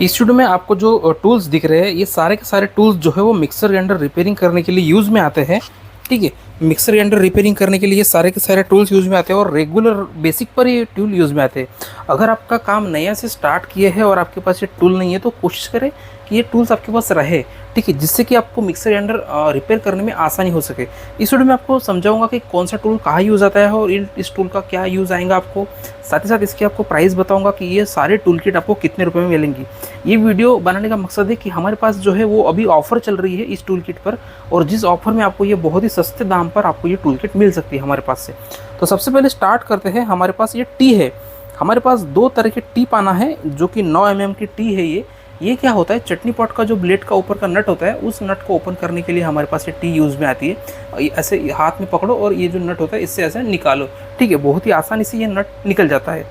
इस वीडियो में आपको जो टूल्स दिख रहे हैं ये सारे के सारे टूल्स जो है वो मिक्सर ग्राइंडर रिपेयरिंग करने के लिए यूज़ में आते हैं। ठीक है, मिक्सर ग्राइंडर रिपेयरिंग करने के लिए सारे के सारे टूल्स यूज़ में आते हैं और रेगुलर बेसिक पर ये टूल यूज़ में आते हैं। अगर आपका काम नया से स्टार्ट किए है और आपके पास ये टूल नहीं है तो कोशिश करें कि ये टूल्स आपके पास रहे। ठीक है, जिससे कि आपको मिक्सर ग्राइंडर रिपेयर करने में आसानी हो सके। इस वीडियो में आपको समझाऊंगा कि कौन सा टूल कहाँ यूज़ आता है और इस टूल का क्या यूज़ आएगा आपको। साथ ही साथ इसकी आपको प्राइस बताऊंगा कि ये सारे टूल किट आपको कितने रुपए में मिलेंगी। ये वीडियो बनाने का मकसद है कि हमारे पास जो है वो अभी ऑफ़र चल रही है इस टूल किट पर, और जिस ऑफ़र में आपको ये बहुत ही सस्ते दाम पर आपको ये टूल किट मिल सकती है हमारे पास से। तो सबसे पहले स्टार्ट करते हैं। हमारे पास ये टी है। हमारे पास दो तरह के टी पाना है जो कि 9 mm की टी है। ये क्या होता है, चटनी पॉट का जो ब्लेड का ऊपर का नट होता है उस नट को ओपन करने के लिए हमारे पास ये टी यूज़ में आती है। ऐसे हाथ में पकड़ो और ये जो नट होता है इससे ऐसे निकालो। ठीक है, बहुत ही आसानी से ये नट निकल जाता है।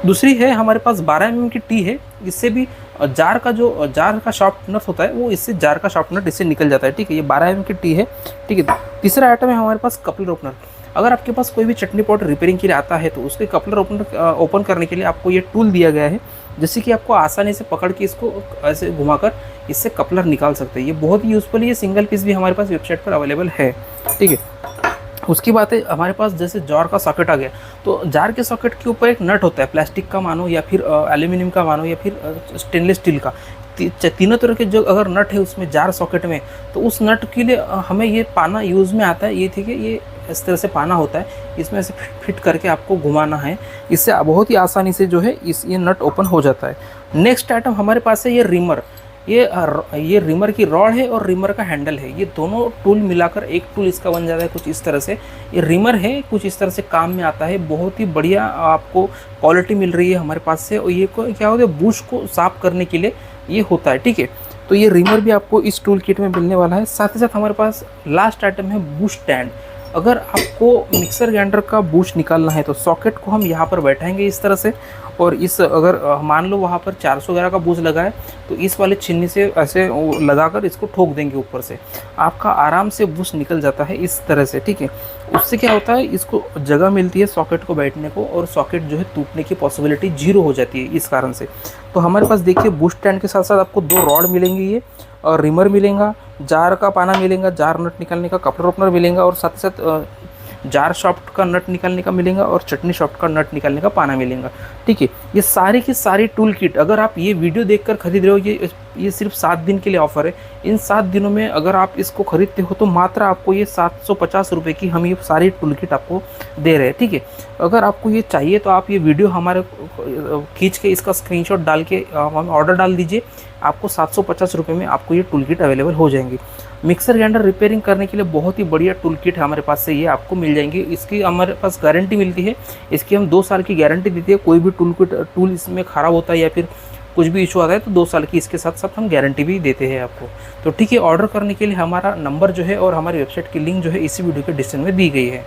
दूसरी है हमारे पास 12 mm की टी है। इससे भी जार का शाफ्ट नट होता है वो इससे जार का शाफ्ट नट इससे निकल जाता है। ठीक है, ये 12 mm की टी है। ठीक है, तीसरा आइटम है हमारे पास कपलर ओपनर। अगर आपके पास कोई भी चटनी पॉट रिपेयरिंग के लिए आता है तो उसके कपलर ओपन करने के लिए आपको ये टूल दिया गया है, जिससे कि आपको आसानी से पकड़ के इसको ऐसे घुमाकर इससे कपलर निकाल सकते हैं। ये बहुत ही यूज़फुल है। ये सिंगल पीस भी हमारे पास वेबसाइट पर अवेलेबल है। ठीक है, उसकी बात है हमारे पास जैसे जार का सॉकेट आ गया, तो जार के सॉकेट के ऊपर एक नट होता है, प्लास्टिक का मानो या फिर एल्यूमिनियम का मानो या फिर स्टेनलेस स्टील का। तीनों तरह के जो अगर नट है उसमें जार सॉकेट में, तो उस नट के लिए हमें ये पाना यूज़ में आता है। ये ठीक है, ये इस तरह से पाना होता है, इसमें ऐसे फिट करके आपको घुमाना है। इससे बहुत ही आसानी से जो है ये नट ओपन हो जाता है। नेक्स्ट आइटम हमारे पास है ये रिमर। ये रिमर की रॉड है और रिमर का हैंडल है। ये दोनों टूल मिलाकर एक टूल इसका बन जाता है कुछ इस तरह से। ये रिमर है, कुछ इस तरह से काम में आता है। बहुत ही बढ़िया आपको क्वालिटी मिल रही है हमारे पास से। और ये क्या होता है, बुश को साफ करने के लिए ये होता है। ठीक है, तो ये रिमर भी आपको इस टूल किट में मिलने वाला है। साथ ही साथ हमारे पास लास्ट आइटम है बुश स्टैंड। अगर आपको मिक्सर ग्राइंडर का बूश निकालना है तो सॉकेट को हम यहाँ पर बैठाएंगे इस तरह से, और इस अगर मान लो वहाँ पर 400 ग्राम का बूश लगा है तो इस वाले छिन्नी से ऐसे लगाकर इसको ठोक देंगे ऊपर से, आपका आराम से बूश निकल जाता है इस तरह से। ठीक है, उससे क्या होता है, इसको जगह मिलती है सॉकेट को बैठने को, और सॉकेट जो है टूटने की पॉसिबिलिटी 0 हो जाती है इस कारण से। तो हमारे पास देखिए बूश स्टैंड के साथ साथ आपको 2 रॉड मिलेंगी, ये और रिमर मिलेगा, जार का पाना मिलेगा, जार नट निकालने का कपलर ओपनर मिलेगा, और साथ ही साथ जार सॉफ्ट का नट निकालने का मिलेगा और चटनी सॉफ्ट का नट निकालने का पाना मिलेगा। ठीक है, ये सारे की सारी टूल किट अगर आप ये वीडियो देखकर खरीद रहे हो, ये सिर्फ 7 दिन के लिए ऑफर है। इन 7 दिनों में अगर आप इसको खरीदते हो तो मात्र आपको ये 750 रुपये की हम ये सारी टूल किट आपको दे रहे हैं। ठीक है, अगर आपको ये चाहिए तो आप ये वीडियो हमारे खींच के इसका स्क्रीनशॉट डाल के हम ऑर्डर डाल दीजिए। आपको 750 रुपये में आपको ये टूल किट अवेलेबल हो जाएंगी। मिक्सर ग्राइंडर रिपेयरिंग करने के लिए बहुत ही बढ़िया टूल किट हमारे पास से ये आपको मिल जाएंगी। इसकी हमारे पास गारंटी मिलती है, इसकी हम 2 साल की गारंटी देती है। कोई भी टूल इसमें ख़राब होता है या फिर कुछ भी इशू आता है तो 2 साल की इसके साथ साथ हम गारंटी भी देते हैं आपको। तो ठीक है, ऑर्डर करने के लिए हमारा नंबर जो है और हमारी वेबसाइट की लिंक जो है इसी वीडियो के डिस्क्रिप्शन में दी गई है।